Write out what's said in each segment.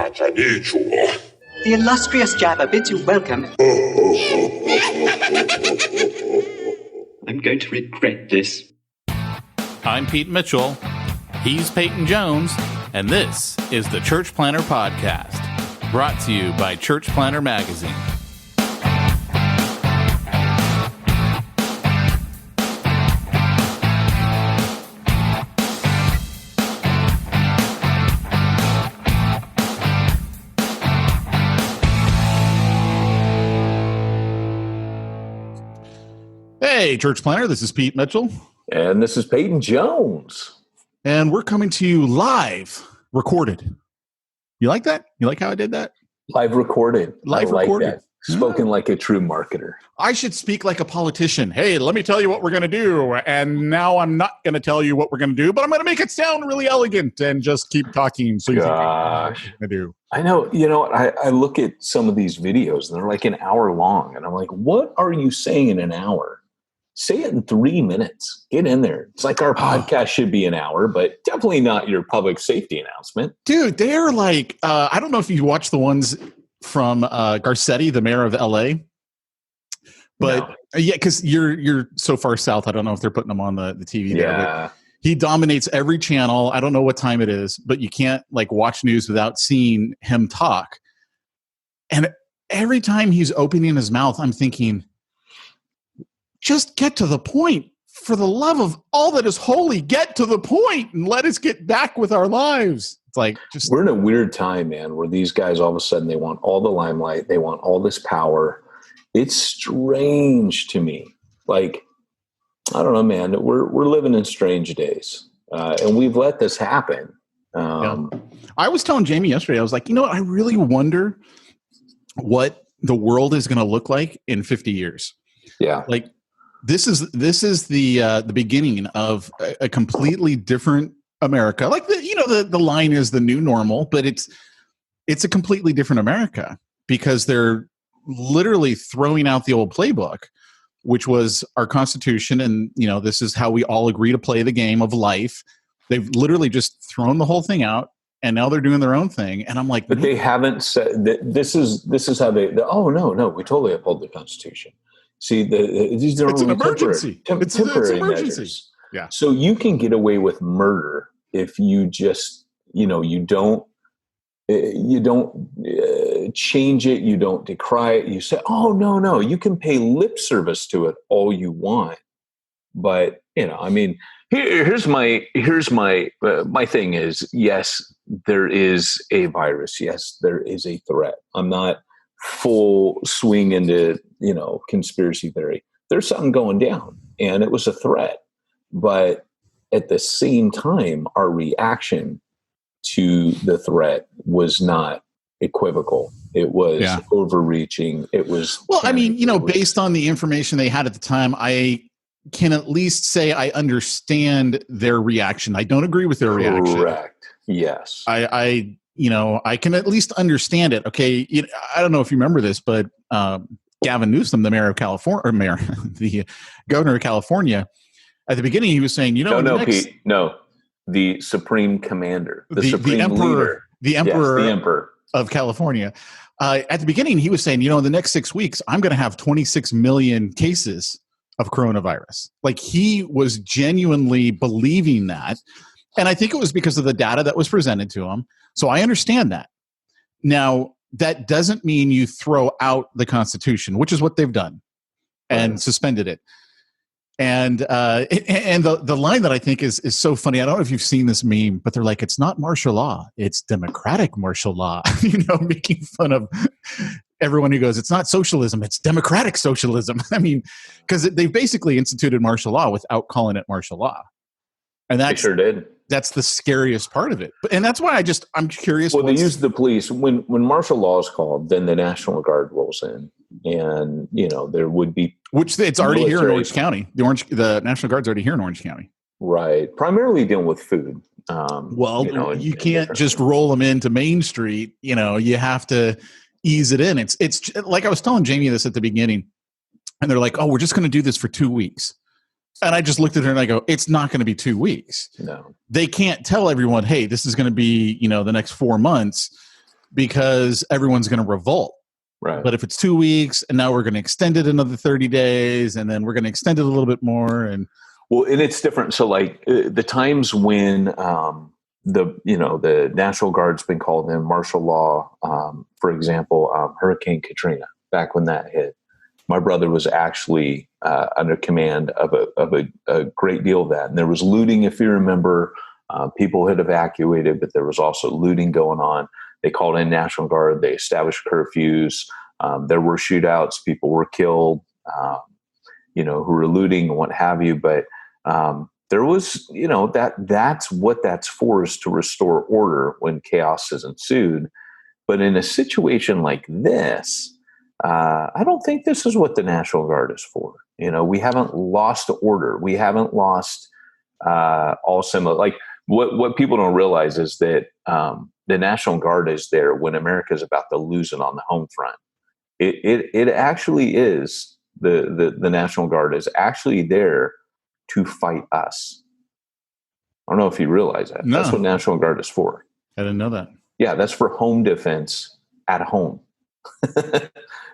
The illustrious Jabba bids you welcome. I'm going to regret this. I'm Pete Mitchell. He's Peyton Jones. And this is the Church Planter Podcast, brought to you by Church Planter Magazine. Hey, Church Planter, this is Pete Mitchell. And this is Peyton Jones. And we're coming to you live, recorded. You like that? You like how I did that? Live recorded. Live I recorded. Like that. Spoken like a true marketer. I should speak like a politician. Hey, let me tell you what we're going to do. And now I'm not going to tell you what we're going to do, but I'm going to make it sound really elegant and just keep talking. So you think what we're going to do. I know. You know, I look at some of these videos and they're like an hour long. And I'm like, what are you saying in an hour? Say it in 3 minutes. Get in there. It's like our podcast should be an hour, but definitely not your public safety announcement. Dude, they're like, I don't know if you watch the ones from Garcetti, the mayor of LA. But yeah, because you're so far south, I don't know if they're putting them on the TV there. Yeah. He dominates every channel. I don't know what time it is, but you can't like watch news without seeing him talk. And every time he's opening his mouth, I'm thinking, just get to the point. For the love of all that is holy, get to the point and let us get back with our lives. It's like we're in a weird time, man, where these guys all of a sudden they want all the limelight, they want all this power. It's strange to me. Like, I don't know, man. We're living in strange days, and we've let this happen. I was telling Jamie yesterday, I was like, you know what? I really wonder what the world is going to look like in 50 years. Yeah, like. This is the beginning of a completely different America. Like the line is the new normal, but it's a completely different America because they're literally throwing out the old playbook, which was our Constitution, and this is how we all agree to play the game of life. They've literally just thrown the whole thing out, and now they're doing their own thing. And I'm like, but they haven't said that this is how they. Oh no, we totally uphold the Constitution. See, these are it's an emergency. It's an emergency. Measures. Yeah. So you can get away with murder if you just, you don't change it. You don't decry it. You say, oh, no. You can pay lip service to it all you want. But, I mean, here's my thing is, yes, there is a virus. Yes, there is a threat. I'm not full swing into conspiracy theory. There's something going down, and it was a threat. But at the same time, our reaction to the threat was not equivocal. It was overreaching. It was based on the information they had at the time, I can at least say I understand their reaction. I don't agree with their reaction. Correct. Yes. I can at least understand it. Okay. I don't know if you remember this, but Gavin Newsom, the governor of California, at the beginning, he was saying, Pete, the supreme commander, the supreme emperor, leader, the emperor of California. At the beginning, he was saying, in the next 6 weeks, I'm going to have 26 million cases of coronavirus. Like, he was genuinely believing that. And I think it was because of the data that was presented to him. So I understand that. Now, that doesn't mean you throw out the Constitution, which is what they've done, and suspended it. And the line that I think is so funny, I don't know if you've seen this meme, but they're like, it's not martial law, it's democratic martial law, making fun of everyone who goes, it's not socialism, it's democratic socialism. I mean, because they've basically instituted martial law without calling it martial law. And they sure did. That's the scariest part of it. And that's why I'm curious. Well, they use the police. When martial law is called, then the National Guard rolls in. And, there would be... Which it's already here in Orange County. The National Guard's already here in Orange County. Right. Primarily dealing with food. You can't just roll them into Main Street. You have to ease it in. It's like I was telling Jamie this at the beginning. And they're like, oh, we're just going to do this for 2 weeks. And I just looked at her and I go, it's not going to be 2 weeks. No. They can't tell everyone, hey, this is going to be, the next 4 months. because everyone's going to revolt. Right. But if it's 2 weeks and now we're going to extend it another 30 days and then we're going to extend it a little bit more. And it's different. So like the times when the National Guard's been called in, martial law, for example, Hurricane Katrina, back when that hit, my brother was actually under command of a great deal of that. And there was looting, if you remember. People had evacuated, but there was also looting going on. They called in National Guard. They established curfews. There were shootouts. People were killed, who were looting and what have you. But there was, that's what that's for, is to restore order when chaos has ensued. But in a situation like this, I don't think this is what the National Guard is for. We haven't lost order. We haven't lost all similar. Like what people don't realize is that the National Guard is there when America is about to lose it on the home front. It actually is the National Guard is actually there to fight us. I don't know if you realize that. No. That's what National Guard is for. I didn't know that. Yeah, that's for home defense at home.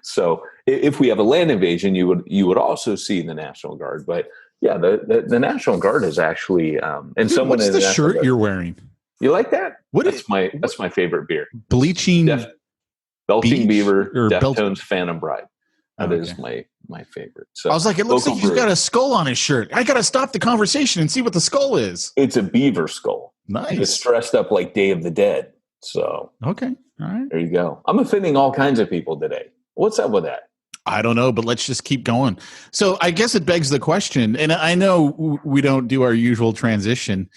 So if we have a land invasion, you would also see the National Guard. But yeah, the National Guard is actually and Dude, someone what's in the National shirt Guard. you're wearing? You like that? What That's my favorite beer. Bleaching Belching Beach Beaver, or Deftones Phantom Bride. That is Okay. my favorite. So I was like, it looks like he's brewery. got a skull on his shirt. I got to stop the conversation and see what the skull is. It's a beaver skull. Nice. It's dressed up like Day of the Dead. So Okay. All right. there you go. I'm offending all kinds of people today. What's up with that? I don't know, but let's just keep going. So I guess it begs the question, and I know we don't do our usual transition,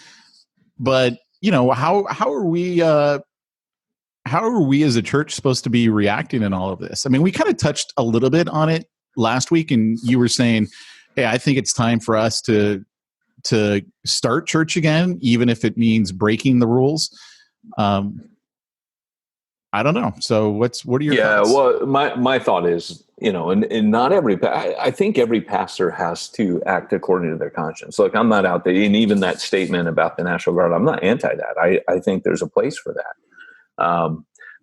but how are we as a church supposed to be reacting in all of this? I mean, we kind of touched a little bit on it last week, and you were saying, hey, I think it's time for us to start church again, even if it means breaking the rules. I don't know. So what are your thoughts? Well, my thought is, and not I think every pastor has to act according to their conscience. Look, I'm not out there, and even that statement about the National Guard, I'm not anti that. I think there's a place for that.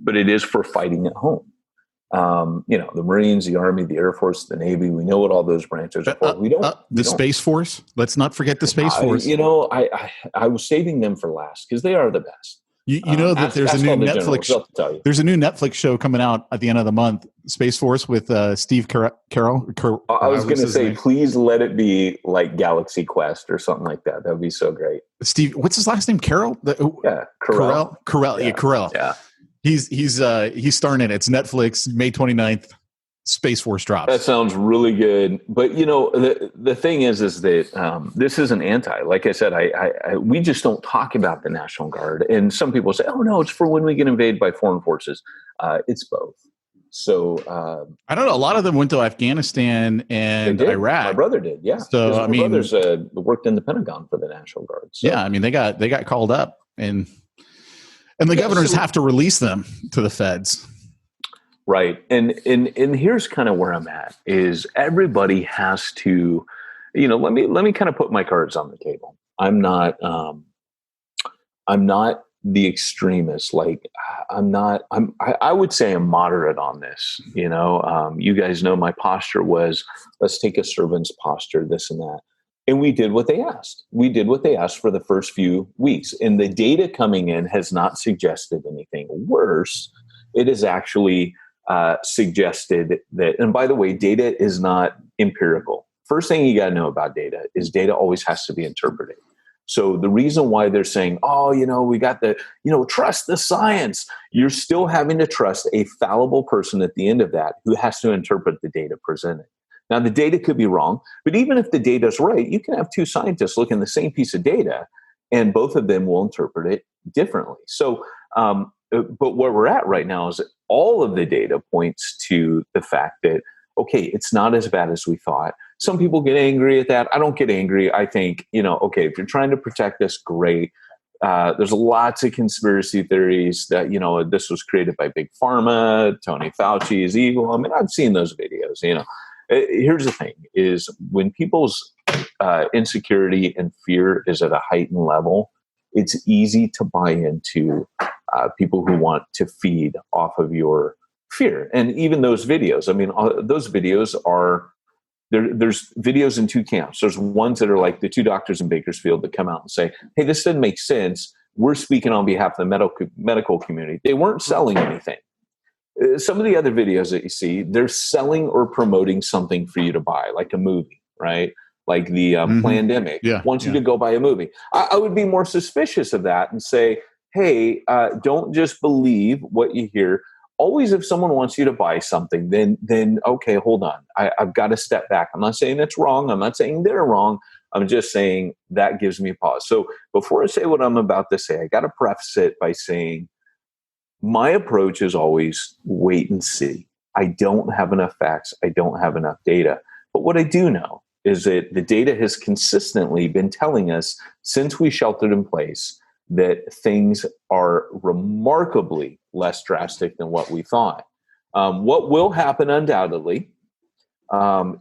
But it is for fighting at home. The Marines, the Army, the Air Force, the Navy, we know what all those branches are for. The Space Force. Let's not forget the Space Force. I was saving them for last because they are the best. You know that there's a new Netflix. There's a new Netflix show coming out at the end of the month, Space Force with Steve Carell. I was going to say, please let it be like Galaxy Quest or something like that. That would be so great. Steve, what's his last name? Carell. Carell. Carell. Yeah, Carell. Yeah. He's starring it. It's Netflix, May 29th. Space Force drops. That sounds really good. But the thing is that this isn't anti. Like I said, we just don't talk about the National Guard. And some people say, "Oh no, it's for when we get invaded by foreign forces." It's both. So I don't know. A lot of them went to Afghanistan and Iraq. My brother did. Yeah. So my brother's worked in the Pentagon for the National Guard. So. Yeah, I mean they got called up, and the governors have to release them to the feds. Right. And here's kind of where I'm at is everybody has to, let me kind of put my cards on the table. I'm not the extremist. Like I would say I'm moderate on this. You guys know my posture was, let's take a servant's posture, this and that. And we did what they asked. We did what they asked for the first few weeks. And the data coming in has not suggested anything worse. It is actually suggested that, and by the way, data is not empirical. First thing you got to know about data is data always has to be interpreted. So the reason why they're saying, we got trust the science, you're still having to trust a fallible person at the end of that who has to interpret the data presented. Now, the data could be wrong, but even if the data is right, you can have two scientists look in the same piece of data and both of them will interpret it differently. So, but where we're at right now is that all of the data points to the fact that, okay, it's not as bad as we thought. Some people get angry at that. I don't get angry. I think, okay, if you're trying to protect us, great. There's lots of conspiracy theories that, this was created by Big Pharma, Tony Fauci is evil. I mean, I've seen those videos, Here's the thing is when people's insecurity and fear is at a heightened level, it's easy to buy into people who want to feed off of your fear. And even those videos, I mean, those videos are, there's videos in two camps. There's ones that are like the two doctors in Bakersfield that come out and say, hey, this doesn't make sense. We're speaking on behalf of the medical community. They weren't selling anything. Some of the other videos that you see, they're selling or promoting something for you to buy, like a movie, right? Like the Plandemic wants you to go buy a movie. I would be more suspicious of that and say, hey, don't just believe what you hear. Always, if someone wants you to buy something, then okay, hold on. I've got to step back. I'm not saying it's wrong. I'm not saying they're wrong. I'm just saying that gives me pause. So before I say what I'm about to say, I got to preface it by saying my approach is always wait and see. I don't have enough facts. I don't have enough data. But what I do know is that the data has consistently been telling us since we sheltered in place that things are remarkably less drastic than what we thought. What will happen undoubtedly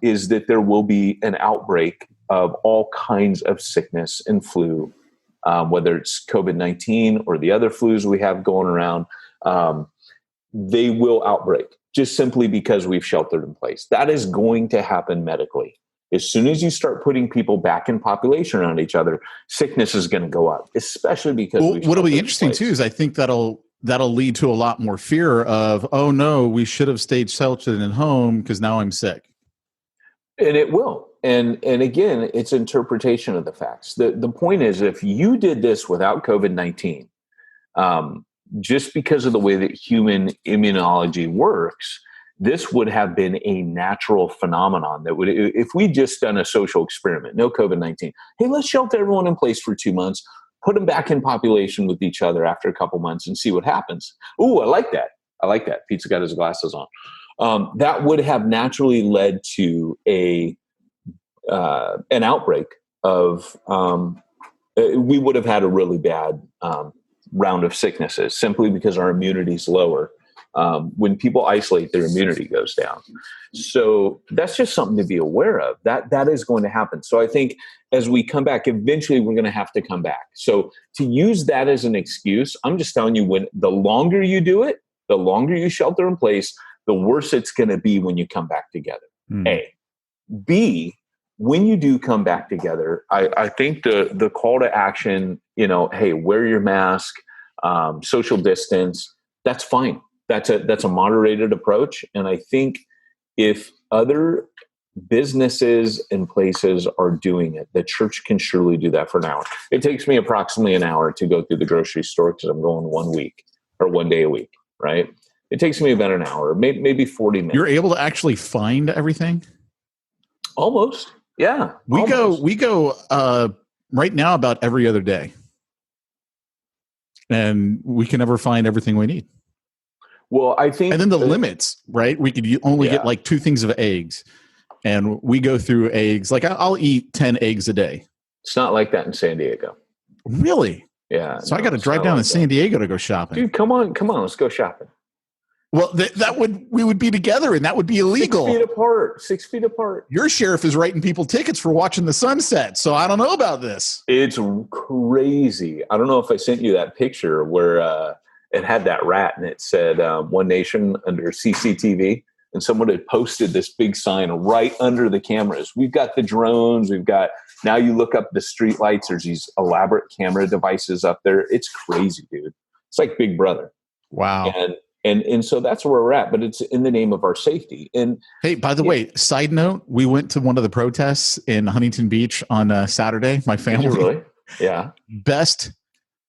is that there will be an outbreak of all kinds of sickness and flu, whether it's COVID-19 or the other flus we have going around. They will outbreak just simply because we've sheltered in place. That is going to happen medically. As soon as you start putting people back in population around each other, sickness is going to go up, especially because what'll be interesting too is I think that'll lead to a lot more fear of, oh no, we should have stayed sheltered at home because now I'm sick. And it will. And again, it's interpretation of the facts. The point is, if you did this without COVID-19, just because of the way that human immunology works, this would have been a natural phenomenon that would, if we just done a social experiment, no COVID-19, hey, let's shelter everyone in place for 2 months, put them back in population with each other after a couple months and see what happens. Ooh, I like that. Pete's got his glasses on. That would have naturally led to an outbreak of, we would have had a really bad round of sicknesses simply because our immunity is lower. When people isolate, their immunity goes down. So that's just something to be aware of. That is going to happen. So I think as we come back, eventually we're going to have to come back. So to use that as an excuse, I'm just telling you, when the longer you do it, the longer you shelter in place, the worse it's going to be when you come back together. A. B, when you do come back together, I think the call to action, hey, wear your mask, social distance, that's fine. That's a moderated approach. And I think if other businesses and places are doing it, the church can surely do that for an hour. It takes me approximately an hour to go through the grocery store because I'm going 1 week or 1 day a week, right? It takes me about an hour, maybe 40 minutes. You're able to actually find everything? Almost. Yeah. We go right now about every other day. And we can never find everything we need. Well, I think... And then the limits, right? We could only get like 2 things of eggs. And we go through eggs. Like I'll eat 10 eggs a day. It's not like that in San Diego. Really? Yeah. So I got to drive down to San Diego to go shopping. Dude, come on. Let's go shopping. Well, we would be together and that would be illegal. 6 feet apart. Your sheriff is writing people tickets for watching the sunset. So I don't know about this. It's crazy. I don't know if I sent you that picture where it had that rat and it said One Nation under CCTV. And someone had posted this big sign right under the cameras. We've got the drones. Now you look up the street lights. There's these elaborate camera devices up there. It's crazy, dude. It's like Big Brother. Wow. And so that's where we're at, but it's in the name of our safety. And hey, by the way, side note, we went to one of the protests in Huntington Beach on Saturday. My family. Did you really? Yeah. Best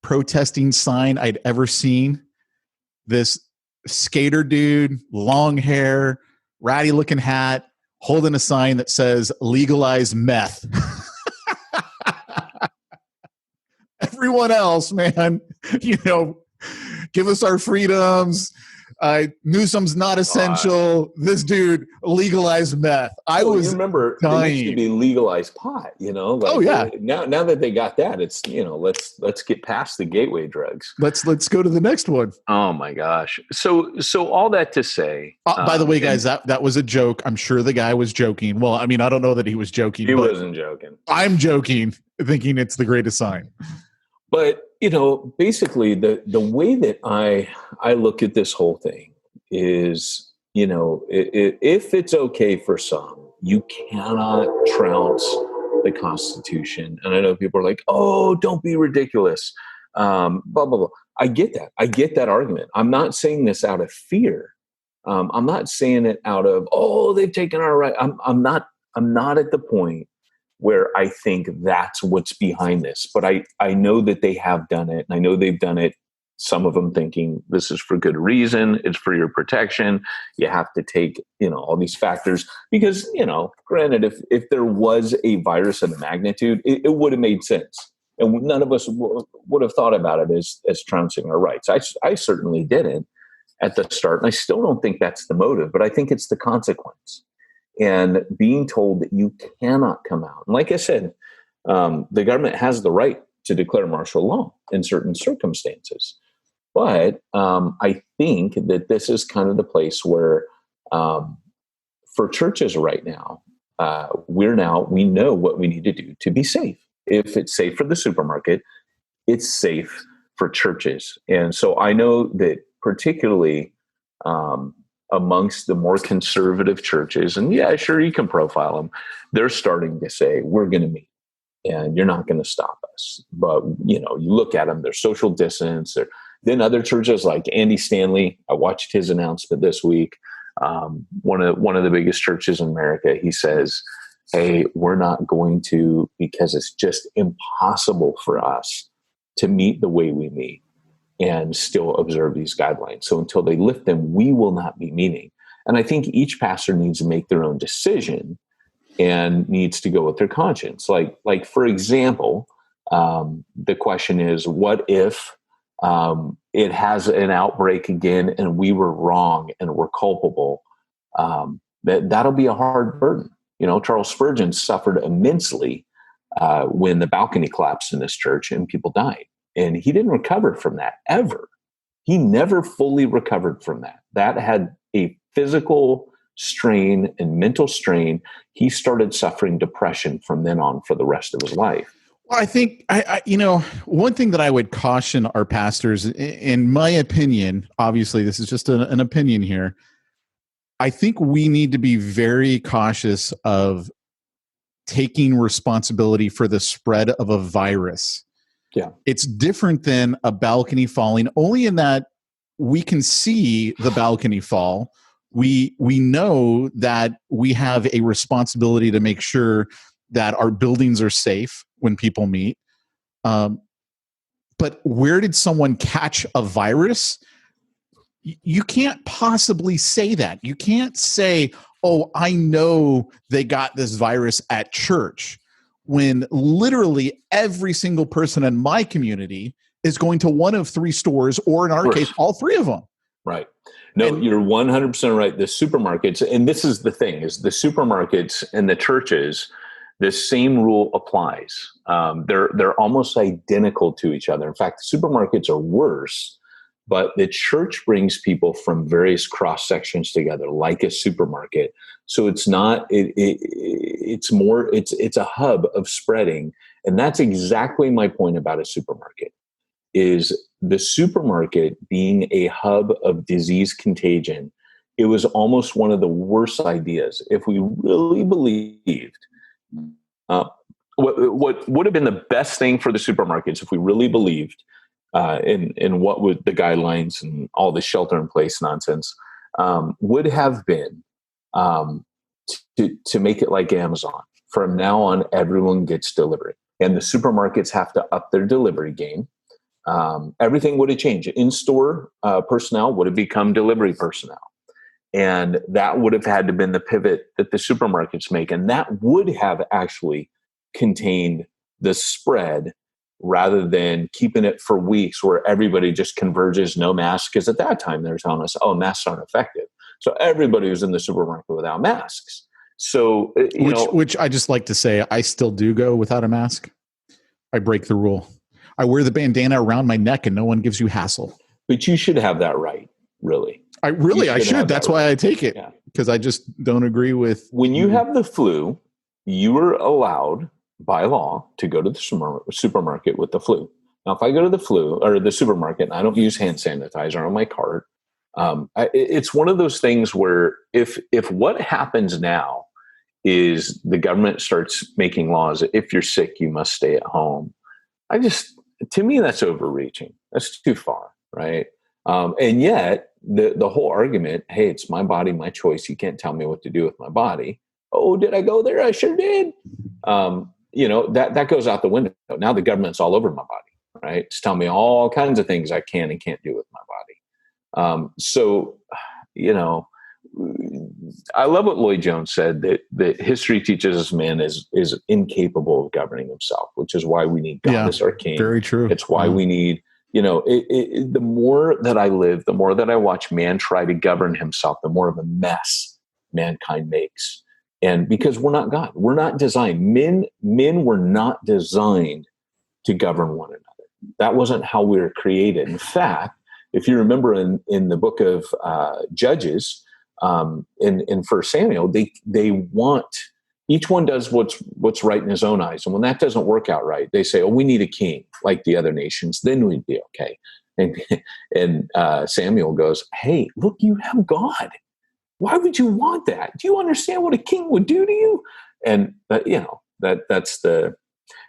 protesting sign I'd ever seen. This skater dude, long hair, ratty looking hat, holding a sign that says legalize meth. Everyone else, man, give us our freedoms. Newsom's not essential. This dude legalized meth. I was you remember dying. It used to be legalized pot, oh yeah. Now that they got that, it's let's get past the gateway drugs. Let's go to the next one. Oh my gosh. So all that to say. By the way, guys, that was a joke. I'm sure the guy was joking. Well, I mean, I don't know that he was joking. He wasn't joking. I'm joking, thinking it's the greatest sign. But basically the way that I look at this whole thing is, if it's okay for some, you cannot trounce the Constitution. And I know people are like, "Oh, don't be ridiculous," blah blah blah. I get that. I get that argument. I'm not saying this out of fear. I'm not saying it out of, "Oh, they've taken our right." I'm not. I'm not at the point where I think that's what's behind this. But I know that they have done it. And I know they've done it, some of them thinking this is for good reason. It's for your protection. You have to take, all these factors because, granted, if there was a virus of the magnitude, it would have made sense. And none of us would have thought about it as trouncing our rights. I certainly didn't at the start. And I still don't think that's the motive, but I think it's the consequence. And being told that you cannot come out. And like I said, the government has the right to declare martial law in certain circumstances. But I think that this is kind of the place where, for churches right now, we know what we need to do to be safe. If it's safe for the supermarket, it's safe for churches. And so I know that particularly amongst the more conservative churches, and yeah, sure, you can profile them, they're starting to say, we're going to meet and you're not going to stop us. But, you look at them, they're social distance. Then other churches like Andy Stanley, I watched his announcement this week. One of the biggest churches in America, he says, hey, we're not going to, because it's just impossible for us to meet the way we meet and still observe these guidelines. So until they lift them, we will not be meeting. And I think each pastor needs to make their own decision and needs to go with their conscience. Like for example, the question is, what if it has an outbreak again and we were wrong and we're culpable? That'll be a hard burden. Charles Spurgeon suffered immensely when the balcony collapsed in this church and people died. And he didn't recover from that ever. He never fully recovered from that. That had a physical strain and mental strain. He started suffering depression from then on for the rest of his life. Well, I think, one thing that I would caution our pastors, in my opinion, obviously this is just an opinion here, I think we need to be very cautious of taking responsibility for the spread of a virus. Yeah. It's different than a balcony falling, only in that we can see the balcony fall. We know that we have a responsibility to make sure that our buildings are safe when people meet. But where did someone catch a virus? You can't possibly say that. You can't say, oh, I know they got this virus at church, when literally every single person in my community is going to one of three stores, or in our case, all three of them. Right. No, you're 100% right. The supermarkets, and this is the thing, is the supermarkets and the churches, the same rule applies. They're almost identical to each other. In fact, the supermarkets are worse, but the church brings people from various cross sections together, like a supermarket. So it's not, it's more, it's a hub of spreading. And that's exactly my point about a supermarket, is the supermarket being a hub of disease contagion. It was almost one of the worst ideas. If we really believed, what would have been the best thing for the supermarkets, if we really believed in what would the guidelines and all the shelter in place nonsense, would have been to make it like Amazon. From now on, everyone gets delivery, and the supermarkets have to up their delivery game. Everything would have changed. In-store personnel would have become delivery personnel. And that would have had to been the pivot that the supermarkets make. And that would have actually contained the spread, rather than keeping it for weeks where everybody just converges, no masks. Because at that time, they're telling us, oh, masks aren't effective. So everybody was in the supermarket without masks. So, which I just like to say, I still do go without a mask. I break the rule. I wear the bandana around my neck and no one gives you hassle. But you should have that right, really. I should. That's why I take it, because I just don't agree with. When you have the flu, you are allowed by law to go to the supermarket with the flu. Now, if I go to the supermarket and I don't use hand sanitizer on my cart, it's one of those things where if what happens now is the government starts making laws, if you're sick, you must stay at home. To me, that's overreaching. That's too far, right? And yet the whole argument, hey, it's my body, my choice. You can't tell me what to do with my body. Oh, did I go there? I sure did. That goes out the window. Now the government's all over my body, right? It's telling me all kinds of things I can and can't do with my body. I love what Lloyd Jones said, that history teaches us man is incapable of governing himself, which is why we need God as our king. Very true. It's why we need, the more that I live, the more that I watch man try to govern himself, the more of a mess mankind makes. And because we're not God, we're not designed. Men were not designed to govern one another. That wasn't how we were created. In fact, if you remember in the book of Judges, in 1 Samuel, they want, each one does what's right in his own eyes. And when that doesn't work out right, they say, oh, we need a king like the other nations, then we'd be okay. And Samuel goes, hey, look, you have God. Why would you want that? Do you understand what a king would do to you? And that's the,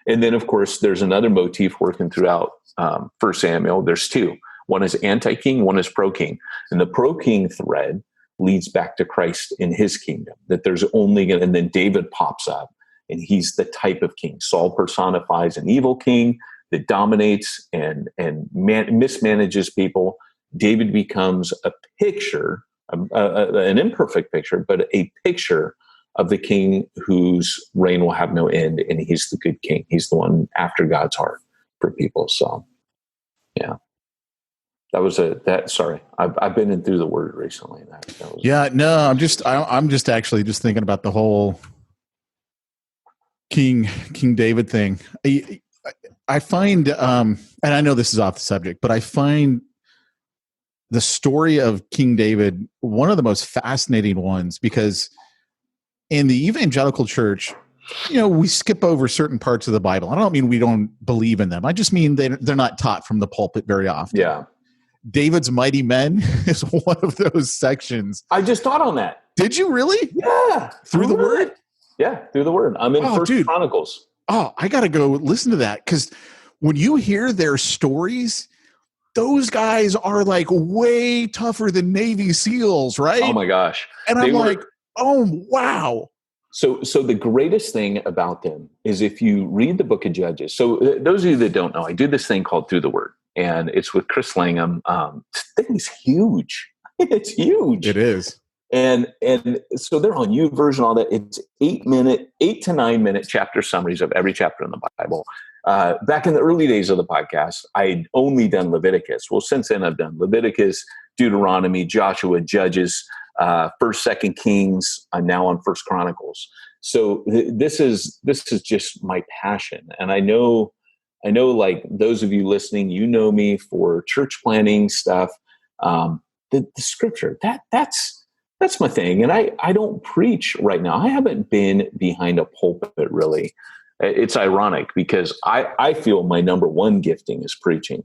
and then of course there's another motif working throughout 1 Samuel. There's two. One is anti-king, one is pro-king. And the pro-king thread leads back to Christ in his kingdom, that there's only, and then David pops up and he's the type of king. Saul personifies an evil king that dominates and mismanages people. David becomes a picture, an imperfect picture, but a picture of the king whose reign will have no end. And he's the good king. He's the one after God's heart for people. So, yeah. Sorry, I've been in through the word recently. I'm just actually just thinking about the whole King David thing. I find, and I know this is off the subject, but I find the story of King David one of the most fascinating ones, because in the evangelical church, we skip over certain parts of the Bible. I don't mean we don't believe in them. I just mean they're not taught from the pulpit very often. Yeah. David's Mighty Men is one of those sections. I just thought on that. Did you really? Yeah. Through the word? Yeah, through the word. I'm in First Chronicles. Oh, I got to go listen to that, because when you hear their stories, those guys are like way tougher than Navy SEALs, right? Oh my gosh. And I'm like, oh, wow. So the greatest thing about them is if you read the book of Judges. So those of you that don't know, I do this thing called Through the Word, and it's with Chris Langham. This thing is huge. It's huge. It is. And so they're on YouVersion, all that. It's 8 to 9 minute chapter summaries of every chapter in the Bible. Back in the early days of the podcast, I'd only done Leviticus. Well, since then I've done Leviticus, Deuteronomy, Joshua, Judges, 1st, 2nd Kings. I'm now on 1st Chronicles. So this is just my passion. And I know like those of you listening, me for church planning stuff. The scripture, that's my thing. And I don't preach right now. I haven't been behind a pulpit really. It's ironic because I feel my number one gifting is preaching,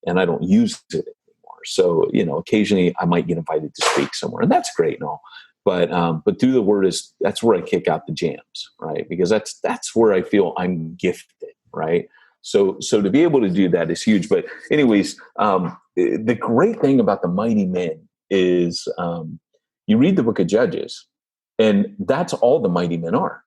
and I don't use it anymore. So, occasionally I might get invited to speak somewhere, and that's great and all. But through the word that's where I kick out the jams, right? Because that's where I feel I'm gifted, right? So to be able to do that is huge. But anyways, the great thing about the mighty men is you read the book of Judges, and that's all the mighty men are.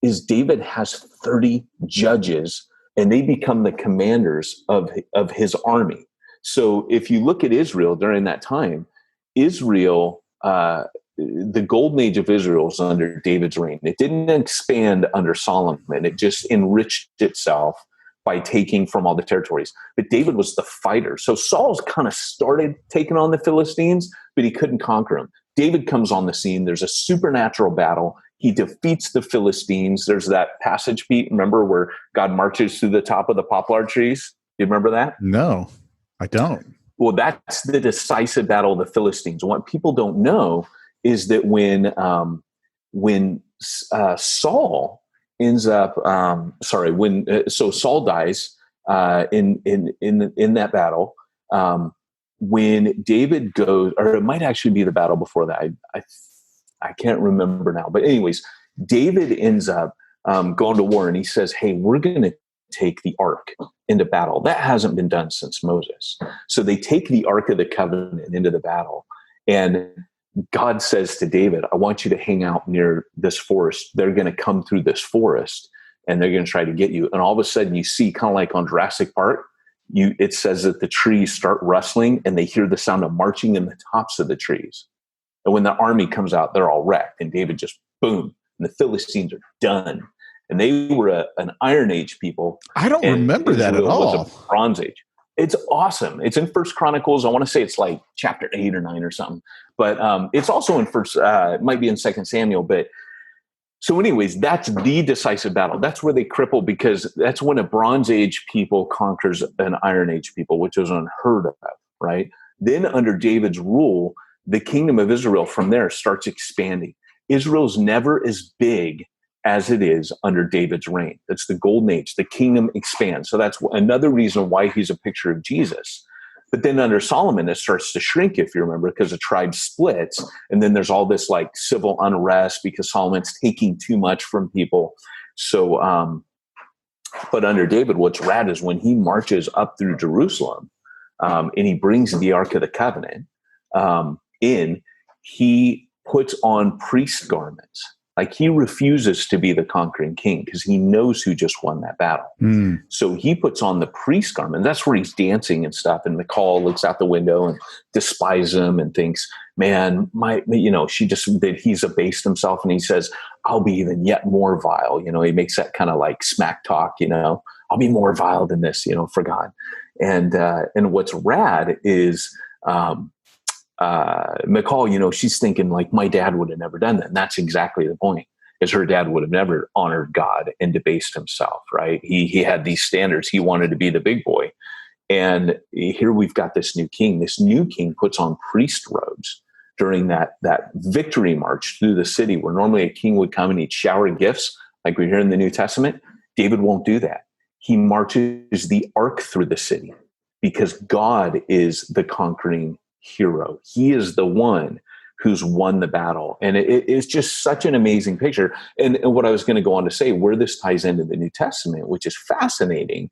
Is David has 30 judges, and they become the commanders of his army. So if you look at Israel during that time, Israel, the golden age of Israel was under David's reign. It didn't expand under Solomon. It just enriched itself by taking from all the territories. But David was the fighter. So Saul's kind of started taking on the Philistines, but he couldn't conquer them. David comes on the scene. There's a supernatural battle. He defeats the Philistines. There's that passage, Pete, remember, where God marches through the top of the poplar trees? Do you remember that? No, I don't. Well, that's the decisive battle of the Philistines. What people don't know is that when Saul ends up, so Saul dies, in that battle. When David goes, or it might actually be the battle before that. I can't remember now. But anyways, David ends up going to war, and he says, "Hey, we're going to take the ark into battle." That hasn't been done since Moses. So they take the Ark of the Covenant into the battle, and God says to David, "I want you to hang out near this forest. They're going to come through this forest, and they're going to try to get you." And all of a sudden, you see, kind of like on Jurassic Park, it says that the trees start rustling, and they hear the sound of marching in the tops of the trees. And when the army comes out, they're all wrecked, and David just boom, and the Philistines are done. And they were an Iron Age people. I don't remember that at all. Was a Bronze Age. It's awesome. It's in First Chronicles. I want to say it's like chapter 8 or 9 or something. But it's also in it might be in 2 Samuel. But so anyways, that's the decisive battle. That's where they cripple, because that's when a Bronze Age people conquers an Iron Age people, which was unheard of, right? Then under David's rule, the kingdom of Israel from there starts expanding. Israel's never as big as it is under David's reign. That's the golden age. The kingdom expands. So that's another reason why he's a picture of Jesus. But then under Solomon, it starts to shrink, if you remember, because the tribe splits. And then there's all this like civil unrest because Solomon's taking too much from people. So, but under David, what's rad is when he marches up through Jerusalem and he brings the Ark of the Covenant in, he puts on priest garments. Like, he refuses to be the conquering king because he knows who just won that battle. So he puts on the priest garment. That's where he's dancing and stuff. And Michal looks out the window and despises him and thinks, man, that he's abased himself. And he says, I'll be even yet more vile. He makes that kind of like smack talk, I'll be more vile than this, for God. And what's rad is, Michal, she's thinking like, my dad would have never done that. And that's exactly the point, is her dad would have never honored God and debased himself, right? He had these standards. He wanted to be the big boy. And here we've got this new king. This new king puts on priest robes during that victory march through the city, where normally a king would come and he'd shower gifts like we hear in the New Testament. David won't do that. He marches the ark through the city because God is the conquering hero. He is the one who's won the battle. And it's just such an amazing picture. And what I was going to go on to say, where this ties into the New Testament, which is fascinating,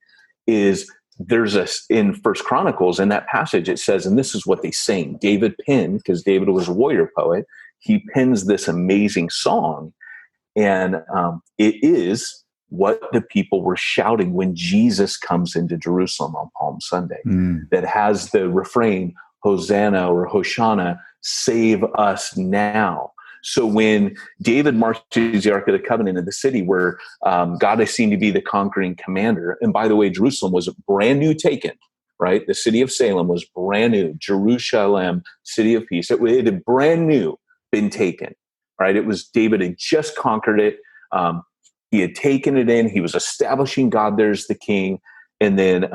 is there's in First Chronicles, in that passage, it says, and this is what they sing. David penned, because David was a warrior poet, he pens this amazing song. And it is what the people were shouting when Jesus comes into Jerusalem on Palm Sunday, that has the refrain, Hosanna or Hoshana, save us now. So when David marches the Ark of the Covenant in the city where God is seen to be the conquering commander, and by the way, Jerusalem was brand new taken, right? The city of Salem was brand new. Jerusalem, city of peace. It had brand new been taken, right? It was David had just conquered it. He had taken it in. He was establishing God there as the king. And then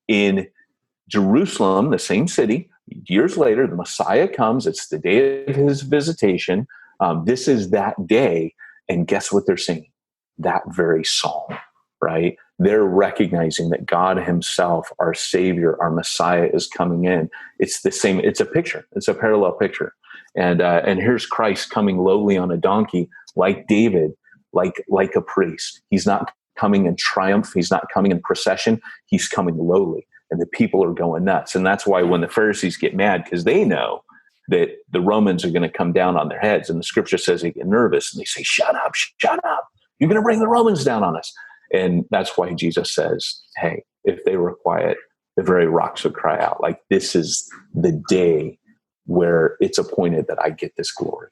in Jerusalem, the same city, years later, the Messiah comes. It's the day of his visitation. This is that day. And guess what they're singing? That very song, right? They're recognizing that God himself, our Savior, our Messiah, is coming in. It's the same. It's a picture. It's a parallel picture. And here's Christ coming lowly on a donkey, like David, like a priest. He's not coming in triumph. He's not coming in procession. He's coming lowly. And the people are going nuts. And that's why when the Pharisees get mad, because they know that the Romans are going to come down on their heads. And the scripture says they get nervous and they say, shut up. You're going to bring the Romans down on us. And that's why Jesus says, hey, if they were quiet, the very rocks would cry out. Like, this is the day where it's appointed that I get this glory,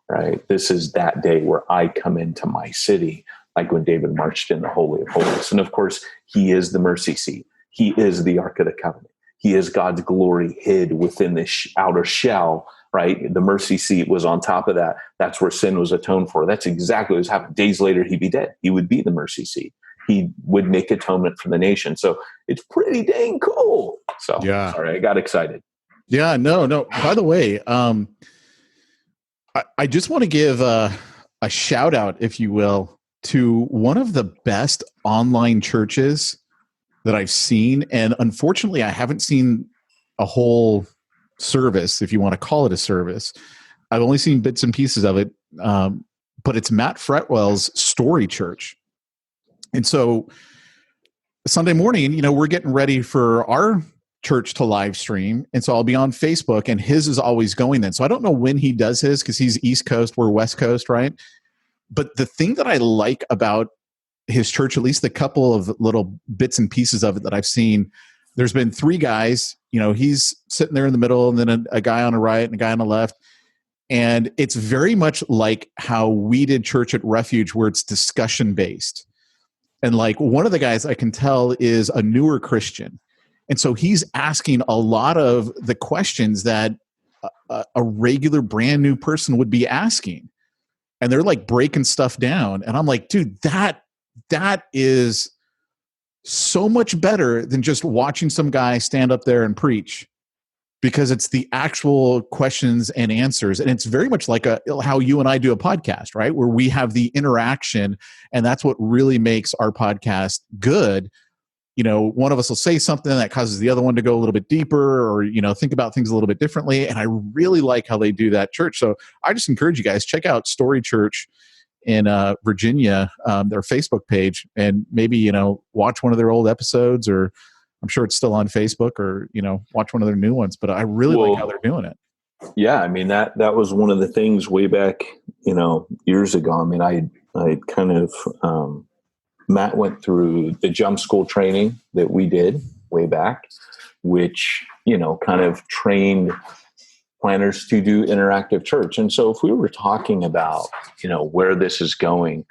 right? This is that day where I come into my city, like when David marched in the Holy of Holies. And of course, he is the mercy seat. He is the Ark of the Covenant. He is God's glory hid within this outer shell, right? The mercy seat was on top of that. That's where sin was atoned for. That's exactly what was happening. Days later, he'd be dead. He would be the mercy seat. He would make atonement for the nation. So it's pretty dang cool. So yeah. Sorry, I got excited. Yeah, no. By the way, I just want to give a shout out, if you will, to one of the best online churches that I've seen. And unfortunately, I haven't seen a whole service, if you want to call it a service. I've only seen bits and pieces of it. But it's Matt Fretwell's Story Church. And so Sunday morning, we're getting ready for our church to live stream. And so I'll be on Facebook, and his is always going then. So I don't know when he does his, because he's East Coast, we're West Coast, right? But the thing that I like about his church, at least the couple of little bits and pieces of it that I've seen, there's been 3 guys, he's sitting there in the middle, and then a guy on the right and a guy on the left. And it's very much like how we did church at Refuge, where it's discussion based. And like one of the guys I can tell is a newer Christian. And so he's asking a lot of the questions that a regular brand new person would be asking. And they're like breaking stuff down. And I'm like, dude, that is so much better than just watching some guy stand up there and preach, because it's the actual questions and answers. And it's very much like how you and I do a podcast, right? Where we have the interaction, and that's what really makes our podcast good. One of us will say something that causes the other one to go a little bit deeper, or, think about things a little bit differently. And I really like how they do that church. So I just encourage you guys, check out Story Church in Virginia, their Facebook page, and maybe, watch one of their old episodes, or I'm sure it's still on Facebook, or, watch one of their new ones. But I really like how they're doing it. Yeah. I mean, that was one of the things way back, years ago. I mean, I kind of, Matt went through the jump school training that we did way back, which, kind of trained planners to do interactive church. And so if we were talking about, where this is going,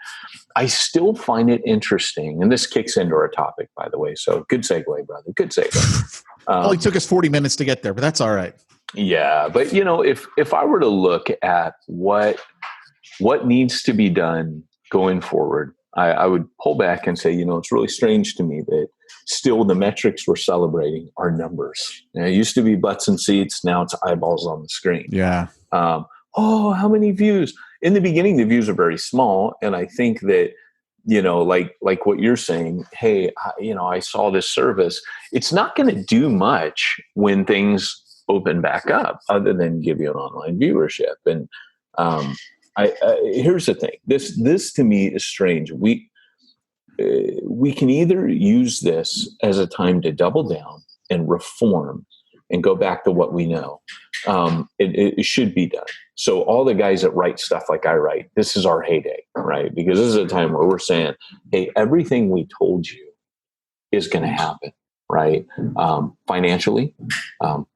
I still find it interesting. And this kicks into our topic, by the way. So good segue, brother. Good segue. Only took us 40 minutes to get there, but that's all right. Yeah. But, if I were to look at what needs to be done going forward, I would pull back and say, it's really strange to me that still the metrics we're celebrating are numbers. It used to be butts and seats. Now it's eyeballs on the screen. Yeah. How many views? In the beginning, the views are very small. And I think that, like what you're saying, hey, I saw this service. It's not going to do much when things open back up, other than give you an online viewership. And here's the thing. This to me is strange. We can either use this as a time to double down and reform and go back to what we know. It should be done. So all the guys that write stuff like I write, this is our heyday, right? Because this is a time where we're saying, hey, everything we told you is going to happen, right? Financially,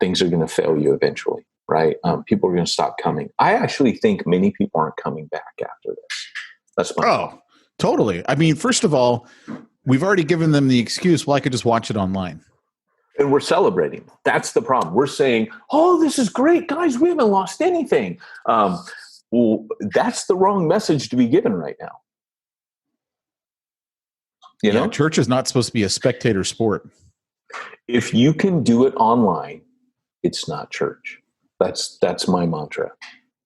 things are going to fail you eventually, right? People are going to stop coming. I actually think many people aren't coming back after this. That's my point. Totally. I mean, first of all, we've already given them the excuse, well, I could just watch it online. And we're celebrating. That's the problem. We're saying, oh, this is great, guys. We haven't lost anything. Well, that's the wrong message to be given right now. You know? Church is not supposed to be a spectator sport. If you can do it online, it's not church. That's my mantra.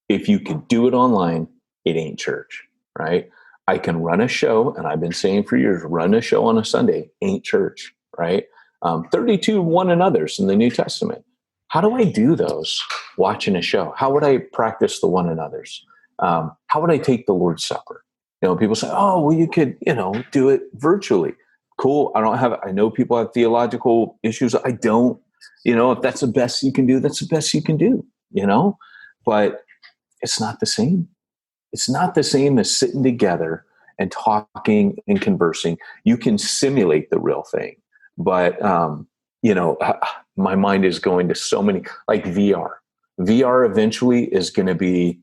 If you can do it online, it ain't church, right? I can run a show, and I've been saying for years, run a show on a Sunday ain't church, right? 32 one another's in the New Testament. How do I do those watching a show? How would I practice the one another's? How would I take the Lord's Supper? People say, oh, well, you could, do it virtually. Cool. I know people have theological issues. I don't, if that's the best you can do, that's the best you can do, but it's not the same. It's not the same as sitting together and talking and conversing. You can simulate the real thing, but, my mind is going to so many, like VR. VR eventually is going to be,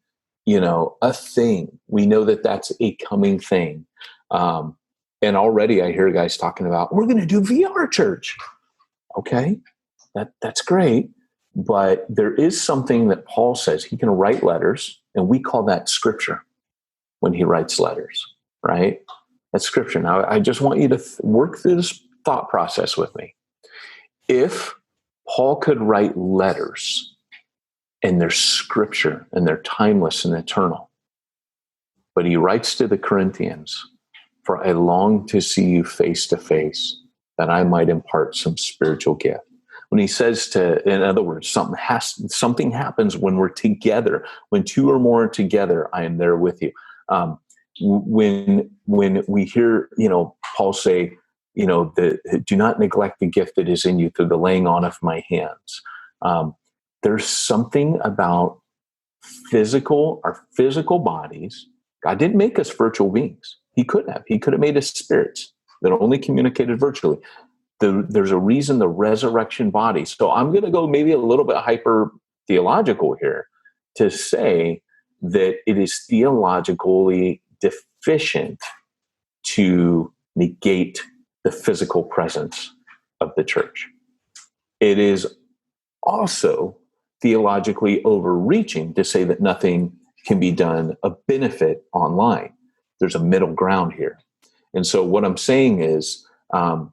a thing. We know that that's a coming thing. And already I hear guys talking about, we're going to do VR church. Okay, that's great. But there is something that Paul says he can write letters, and we call that scripture when he writes letters, right? That's scripture. Now, I just want you to work through this thought process with me. If Paul could write letters and they're scripture and they're timeless and eternal, but he writes to the Corinthians, for I long to see you face to face that I might impart some spiritual gift. When he says in other words, something happens when we're together. When two or more are together, I am there with you. When we hear, Paul say, do not neglect the gift that is in you through the laying on of my hands. There's something about our physical bodies. God didn't make us virtual beings. He could have made us spirits that only communicated virtually. There's a reason the resurrection body. So I'm going to go maybe a little bit hyper theological here to say that it is theologically deficient to negate the physical presence of the church. It is also theologically overreaching to say that nothing can be done of benefit online. There's a middle ground here. And so what I'm saying is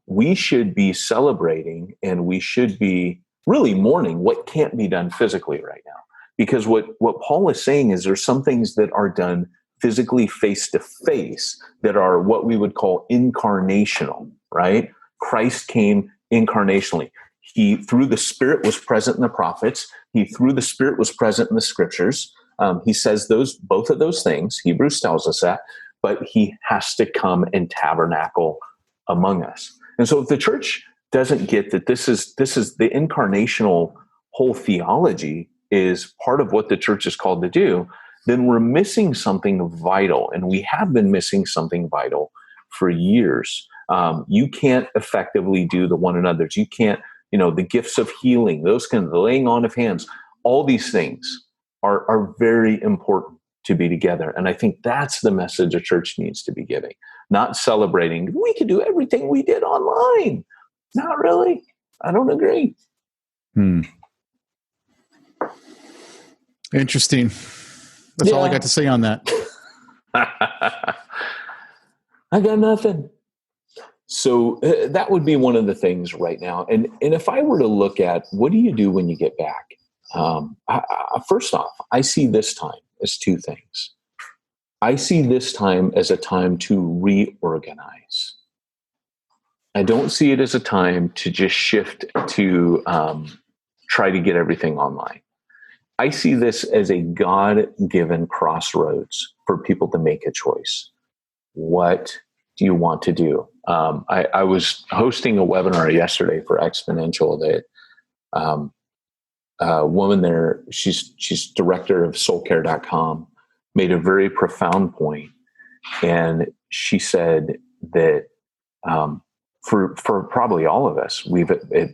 we should be celebrating and we should be really mourning what can't be done physically right now. Because what Paul is saying is there's some things that are done physically face to face that are what we would call incarnational, right? Christ came incarnationally. He, through the Spirit, was present in the prophets. He, through the Spirit, was present in the scriptures. He says both of those things. Hebrews tells us that, but he has to come and tabernacle among us. And so if the church doesn't get that this is the incarnational whole theology is part of what the church is called to do, then we're missing something vital. And we have been missing something vital for years. You can't effectively do the one another's. You can't, the gifts of healing, those kind of the laying on of hands, all these things are very important to be together. And I think that's the message a church needs to be giving, not celebrating. We can do everything we did online. Not really. I don't agree. Interesting. That's all I got to say on that. I got nothing. So that would be one of the things right now. And if I were to look at what do you do when you get back? First off, I see this time as two things. I see this time as a time to reorganize. I don't see it as a time to just shift to try to get everything online. I see this as a God-given crossroads for people to make a choice. What do you want to do? I was hosting a webinar yesterday for Exponential that a woman there, she's director of soulcare.com, made a very profound point. And she said that for probably all of us, we've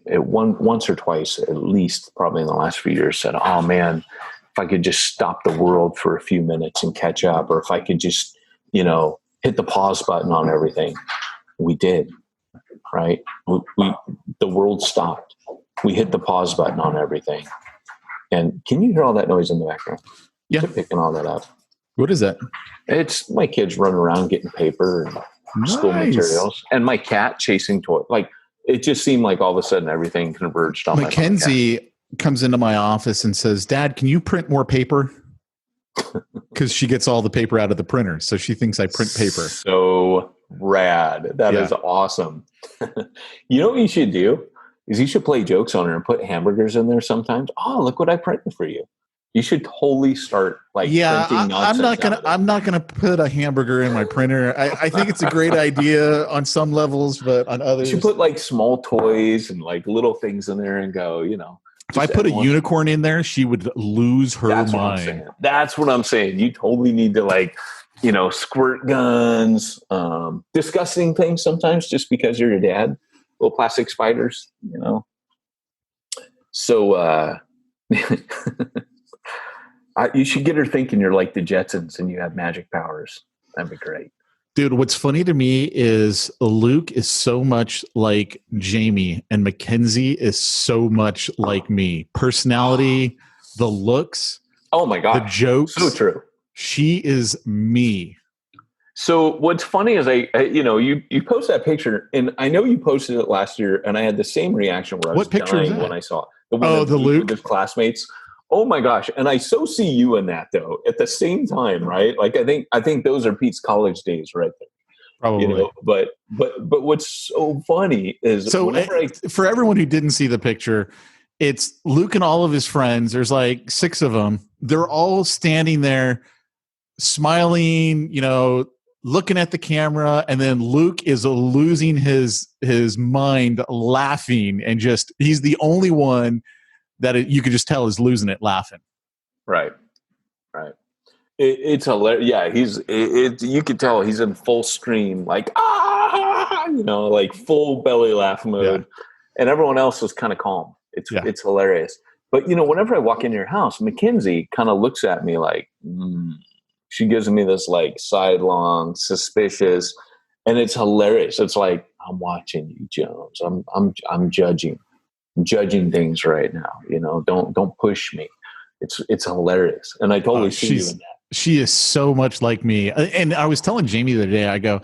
once or twice, at least probably in the last few years, said, oh man, if I could just stop the world for a few minutes and catch up, or if I could just, hit the pause button on everything. We did, right? The world stopped. We hit the pause button on everything. And can you hear all that noise in the background? Yeah. They're picking all that up. What is that? It's my kids running around getting paper and school materials, and my cat chasing toys. Like, it just seemed like all of a sudden everything converged on Mackenzie comes into my office and says, Dad, can you print more paper? Because she gets all the paper out of the printer. So she thinks I print paper. So rad. That is awesome. You know what you should do? Is you should play jokes on her and put hamburgers in there sometimes. Oh, look what I printed for you. You should totally start printing nonsense. I'm not gonna put a hamburger in my printer. I think it's a great idea on some levels, but on others, you should put small toys and little things in there and go, If I put a unicorn in there, she would lose her mind. That's what I'm saying. You totally need to squirt guns, disgusting things sometimes just because you're your dad. Little plastic spiders, So you should get her thinking you're like the Jetsons and you have magic powers. That'd be great. Dude, what's funny to me is Luke is so much like Jamie and Mackenzie is so much like me. Personality, the looks. Oh my God. The jokes. So true. She is me. So what's funny is you post that picture, and I know you posted it last year, and I had the same reaction where I was dying when I saw it. The one the Luke with his classmates. Oh my gosh! And I so see you in that though. At the same time, right? I think those are Pete's college days, right there. Probably. But what's so funny is so for everyone who didn't see the picture, it's Luke and all of his friends. There's like 6 of them. They're all standing there smiling, looking at the camera, and then Luke is losing his mind laughing, and just he's the only one that you could just tell is losing it laughing. Right. It's hilarious. Yeah, you could tell he's in full stream, like like full belly laugh mode, and everyone else is kind of calm. It's hilarious. But whenever I walk into your house, Mackenzie kind of looks at me like, she gives me this like sidelong, suspicious, and it's hilarious. It's like, I'm watching you, Jones. I'm judging things right now. Don't push me. It's hilarious, and I totally see you in that. She is so much like me. And I was telling Jamie the other day, I go,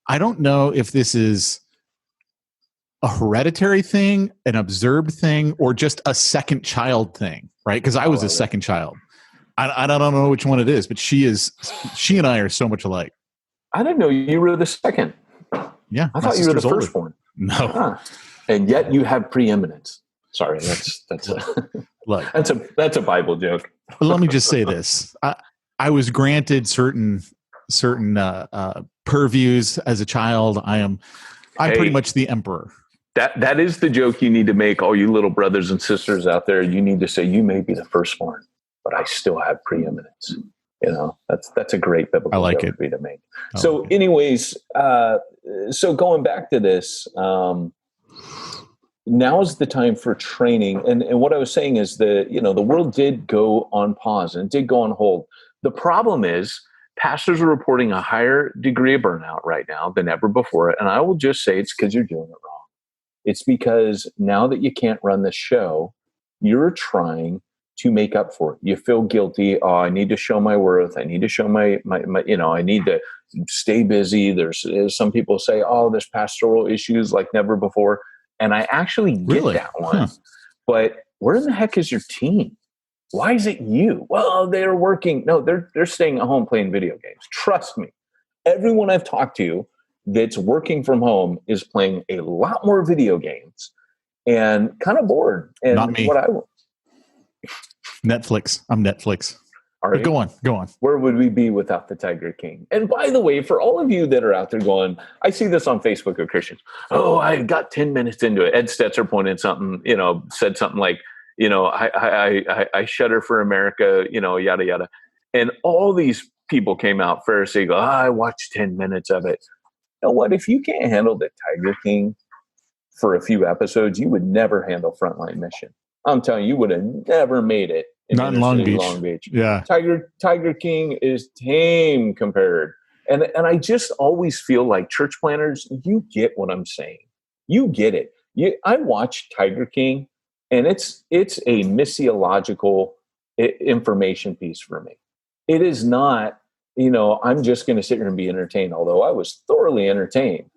I don't know if this is a hereditary thing, an observed thing, or just a second child thing, right? Because I was a second child. I don't know which one it is, but she and I are so much alike. I didn't know you were the second. Yeah. I thought you were the firstborn. No. And yet you have preeminence. Sorry, that's look, that's a Bible joke. Let me just say this. I was granted certain purviews as a child. I'm pretty much the emperor. That is the joke you need to make, all you little brothers and sisters out there. You need to say, you may be the firstborn, but I still have preeminence. That's a great biblical joke for you to make. So anyways, so going back to this, now is the time for training. And what I was saying is the world did go on pause and did go on hold. The problem is pastors are reporting a higher degree of burnout right now than ever before. And I will just say it's because you're doing it wrong. It's because now that you can't run the show, you're trying to make up for it. You feel guilty. Oh, I need to show my worth. I need to show my I need to stay busy. There's some people say, oh, there's pastoral issues like never before. And I actually get that one. But where in the heck is your team? Why is it you? Well, they're working. No, they're staying at home playing video games. Trust me. Everyone I've talked to that's working from home is playing a lot more video games and kind of bored. And not me. Netflix. I'm Netflix. But go on. Where would we be without the Tiger King? And by the way, for all of you that are out there going, I see this on Facebook of Christians. Oh, I got 10 minutes into it. Ed Stetzer pointed something, said something like, I shudder for America, yada, yada. And all these people came out Pharisee, go, I watched 10 minutes of it. You know what? If you can't handle the Tiger King for a few episodes, you would never handle Frontline Mission. I'm telling you, you would have never made it. Not in Long Beach. Yeah. Tiger King is tame compared. And I just always feel like church planners, you get what I'm saying. You get it. I watched Tiger King, and it's a missiological information piece for me. It is not, I'm just going to sit here and be entertained, although I was thoroughly entertained.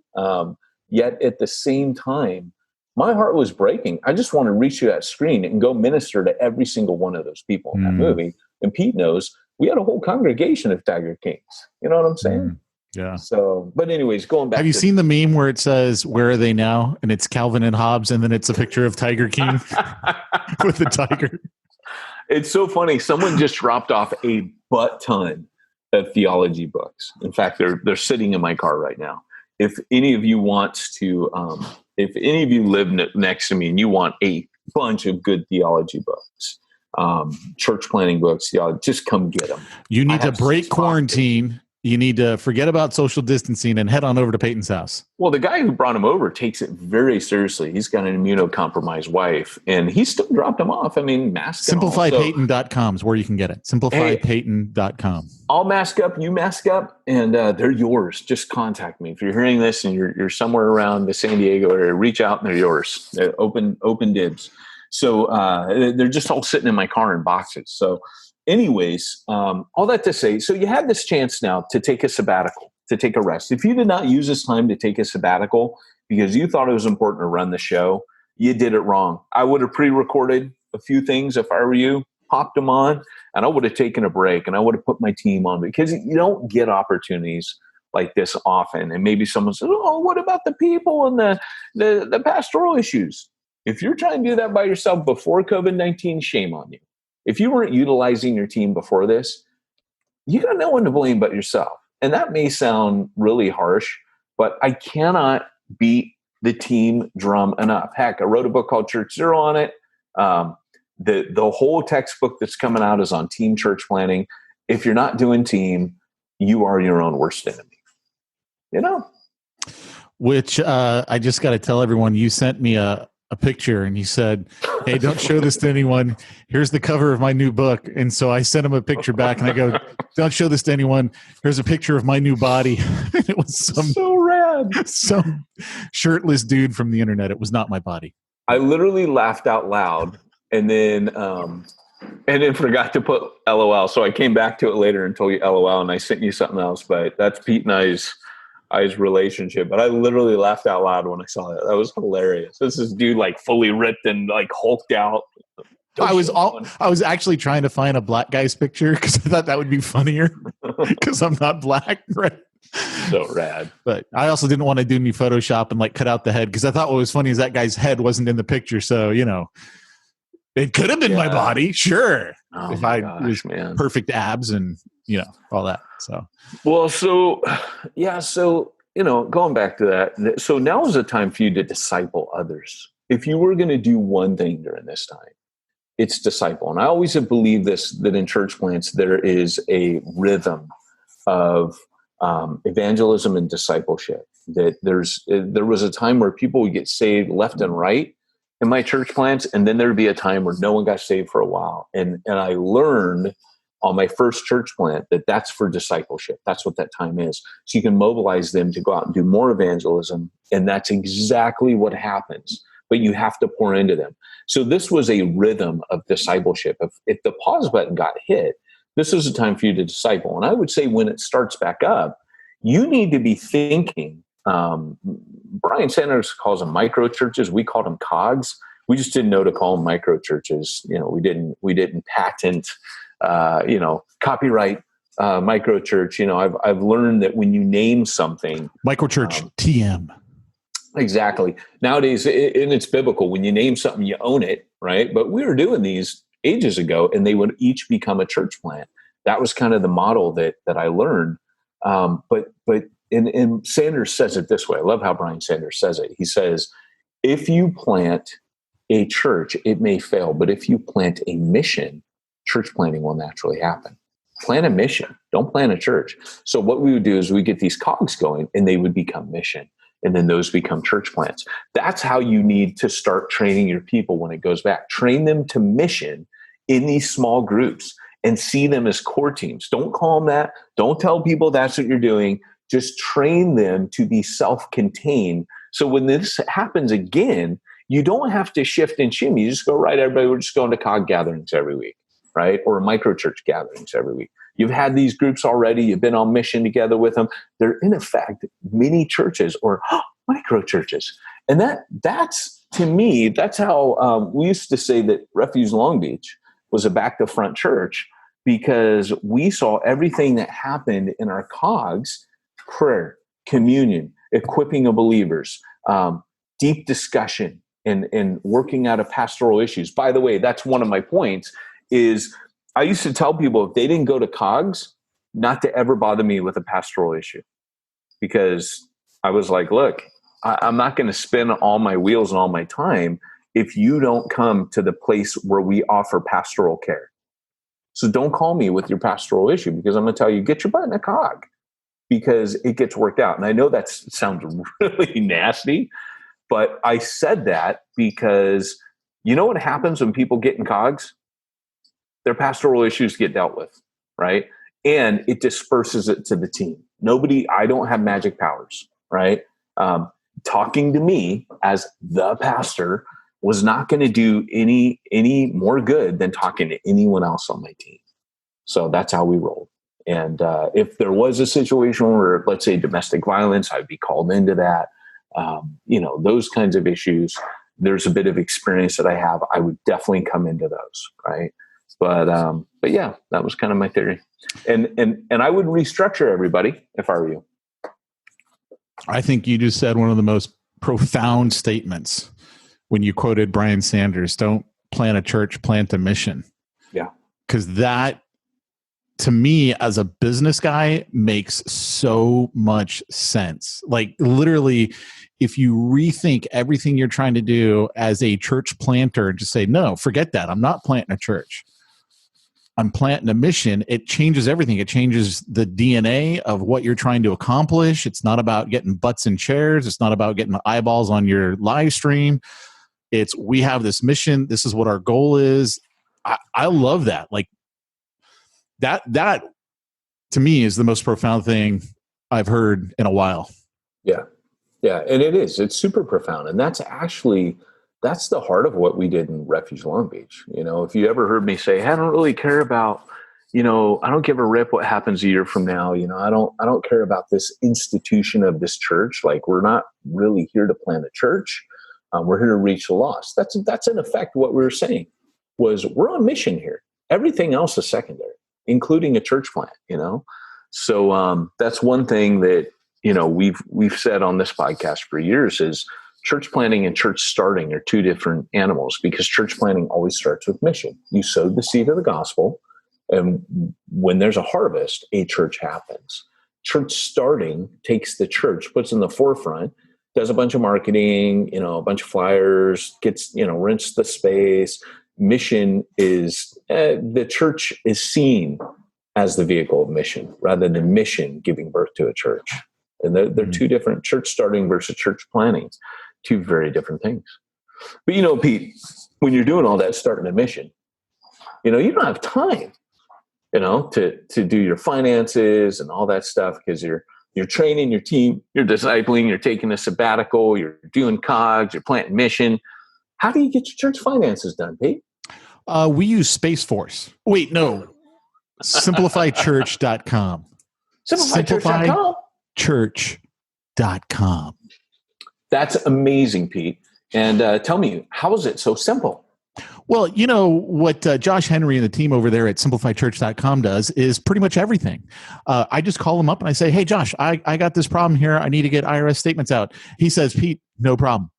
Yet at the same time, my heart was breaking. I just want to reach to that screen and go minister to every single one of those people in that movie. And Pete knows we had a whole congregation of Tiger Kings. You know what I'm saying? Yeah. So, but anyways, going back. Have you seen the meme where it says, "Where are they now?" And it's Calvin and Hobbes, and then it's a picture of Tiger King with the tiger. It's so funny. Someone just dropped off a butt ton of theology books. In fact, they're sitting in my car right now. If any of you wants to, if any of you live next to me and you want a bunch of good theology books, church planning books, just come get them. You need to break quarantine. You need to forget about social distancing and head on over to Peyton's house. Well, the guy who brought him over takes it very seriously. He's got an immunocompromised wife, and he still dropped him off. I mean, mask. SimplifyPeyton.com is where you can get it. SimplifyPeyton.com. I'll mask up, you mask up, and they're yours. Just contact me. If you're hearing this and you're somewhere around the San Diego area, reach out and they're yours. They're open dibs. So they're just all sitting in my car in boxes. So anyways, all that to say, so you have this chance now to take a sabbatical, to take a rest. If you did not use this time to take a sabbatical because you thought it was important to run the show, you did it wrong. I would have pre-recorded a few things if I were you, popped them on, and I would have taken a break and I would have put my team on, because you don't get opportunities like this often. And maybe someone says, oh, what about the people and the pastoral issues? If you're trying to do that by yourself before COVID-19, shame on you. If you weren't utilizing your team before this, you got no one to blame but yourself. And that may sound really harsh, but I cannot beat the team drum enough. Heck, I wrote a book called Church Zero on it. The whole textbook that's coming out is on team church planning. If you're not doing team, you are your own worst enemy. You know? Which I just got to tell everyone, you sent me a picture and you said, hey, don't show this to anyone. Here's the cover of my new book. And so I sent him a picture back and I go, don't show this to anyone. Here's a picture of my new body. It was so rad. Some shirtless dude from the internet. It was not my body. I literally laughed out loud and then forgot to put LOL. So I came back to it later and told you LOL and I sent you something else, but that's Pete and I's relationship. But I literally laughed out loud when I saw that. That was hilarious. This is dude like fully ripped and like hulked out. I was actually trying to find a black guy's picture because I thought that would be funnier because I'm not black, right? So rad. But I also didn't want to do any Photoshop and like cut out the head because I thought what was funny is that guy's head wasn't in the picture. So, you know, it could have been my body, sure. If I was perfect abs and, you know, all that. So, well, so, you know, going back to that. So now is the time for you to disciple others. If you were going to do one thing during this time, it's disciple. And I always have believed this, that in church plants, there is a rhythm of evangelism and discipleship. That there was a time where people would get saved left and right in my church plants, and then there'd be a time where no one got saved for a while. And I learned on my first church plant that that's for discipleship. That's what that time is. So you can mobilize them to go out and do more evangelism, and that's exactly what happens. But you have to pour into them. So this was a rhythm of discipleship. If the pause button got hit, this is a time for you to disciple. And I would say when it starts back up, you need to be thinking. Brian Sanders calls them micro churches. We called them cogs. We just didn't know to call them micro churches. You know, we didn't patent, copyright micro church. You know, I've learned that when you name something, micro church TM. Exactly. Nowadays, and it's biblical. When you name something, you own it, right? But we were doing these ages ago, and they would each become a church plant. That was kind of the model that I learned. And Sanders says it this way. I love how Brian Sanders says it. He says, if you plant a church, it may fail, but if you plant a mission, church planting will naturally happen. Plant a mission. Don't plant a church. So what we would do is we get these cogs going, and they would become mission. And then those become church plants. That's how you need to start training your people when it goes back. Train them to mission in these small groups and see them as core teams. Don't call them that. Don't tell people that's what you're doing. Just train them to be self-contained. So when this happens again, you don't have to shift and shim. You just go, right, everybody, we're just going to COG gatherings every week, right? Or micro church gatherings every week. You've had these groups already. You've been on mission together with them. They're, in effect, mini churches or micro churches. And that's to me, that's how we used to say that Refuge Long Beach was a back-to-front church, because we saw everything that happened in our COGs: prayer, communion, equipping of believers, deep discussion, and working out of pastoral issues. By the way, that's one of my points is I used to tell people if they didn't go to COGs, not to ever bother me with a pastoral issue, because I was like, look, I'm not going to spin all my wheels and all my time if you don't come to the place where we offer pastoral care. So don't call me with your pastoral issue, because I'm going to tell you, get your butt in a COG, because it gets worked out. And I know that sounds really nasty, but I said that because you know what happens when people get in COGs? Their pastoral issues get dealt with, right? And it disperses it to the team. I don't have magic powers, right? Talking to me as the pastor was not going to do any more good than talking to anyone else on my team. So that's how we rolled. And if there was a situation where, let's say, domestic violence, I'd be called into that. Those kinds of issues, there's a bit of experience that I have. I would definitely come into those, right? But yeah, that was kind of my theory. And I would restructure everybody if I were you. I think you just said one of the most profound statements when you quoted Brian Sanders, don't plant a church, plant a mission. Yeah. Because that, to me, as a business guy, makes so much sense. Like literally, if you rethink everything you're trying to do as a church planter, just say, no, forget that. I'm not planting a church. I'm planting a mission. It changes everything. It changes the DNA of what you're trying to accomplish. It's not about getting butts in chairs. It's not about getting eyeballs on your live stream. It's, we have this mission. This is what our goal is. I love that. Like that to me is the most profound thing I've heard in a while. Yeah. Yeah. And it is. It's super profound. And that's the heart of what we did in Refuge Long Beach. You know, if you ever heard me say, hey, I don't really care about, I don't give a rip what happens a year from now. I don't care about this institution of this church. Like, we're not really here to plant a church. We're here to reach the lost. That's in effect what we were saying was we're on mission here. Everything else is secondary, including a church plant, So that's one thing that, we've said on this podcast for years is church planting and church starting are two different animals, because church planting always starts with mission. You sowed the seed of the gospel, and when there's a harvest, a church happens. Church starting takes the church, puts in the forefront, does a bunch of marketing, a bunch of flyers, gets, rents the space. Mission is, the church is seen as the vehicle of mission rather than mission giving birth to a church. And they're two different, church starting versus church planting, two very different things. But Pete, when you're doing all that starting a mission, you don't have time, to do your finances and all that stuff, because you're training your team, you're discipling, you're taking a sabbatical, you're doing COGS, you're planting mission. How do you get your church finances done, Pete? We use Space Force. Wait, no. SimplifyChurch.com. SimplifyChurch.com? Church.com. That's amazing, Pete. And tell me, how is it so simple? Well, what Josh Henry and the team over there at SimplifyChurch.com does is pretty much everything. I just call him up and I say, hey, Josh, I got this problem here. I need to get IRS statements out. He says, Pete, no problem.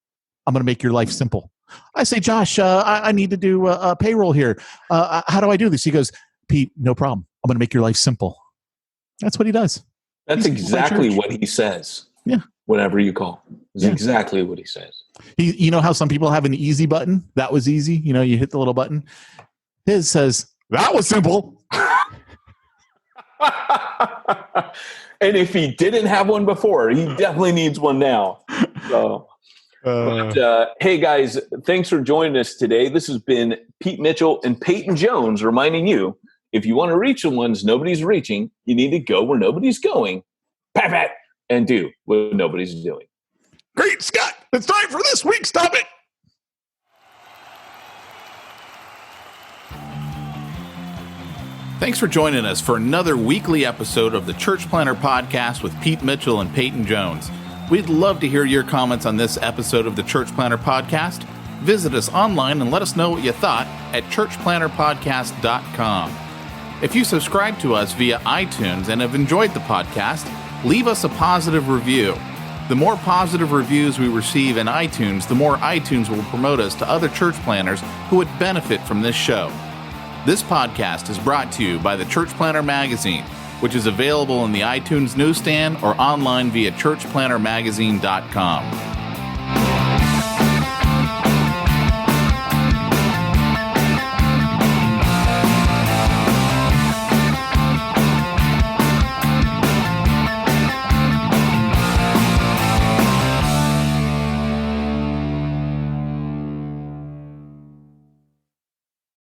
I'm going to make your life simple. I say, Josh, I need to do a payroll here. How do I do this? He goes, Pete, no problem. I'm going to make your life simple. That's what he does. That's exactly what he says. Yeah. Whenever you call. It's exactly what he says. You know how some people have an easy button? That was easy. You hit the little button. His says, that was simple. And if he didn't have one before, he definitely needs one now. So, hey guys, thanks for joining us today. This has been Pete Mitchell and Peyton Jones reminding you, if you want to reach the ones nobody's reaching, you need to go where nobody's going. Pat, pat, and do what nobody's doing. Great, Scott. It's time for this week. Stop it. Thanks for joining us for another weekly episode of the Church Planter Podcast with Pete Mitchell and Peyton Jones. We'd love to hear your comments on this episode of the Church Planter Podcast. Visit us online and let us know what you thought at churchplanterpodcast.com. If you subscribe to us via iTunes and have enjoyed the podcast, leave us a positive review. The more positive reviews we receive in iTunes, the more iTunes will promote us to other church planners who would benefit from this show. This podcast is brought to you by the Church Planter Magazine, which is available in the iTunes newsstand or online via churchplantermagazine.com.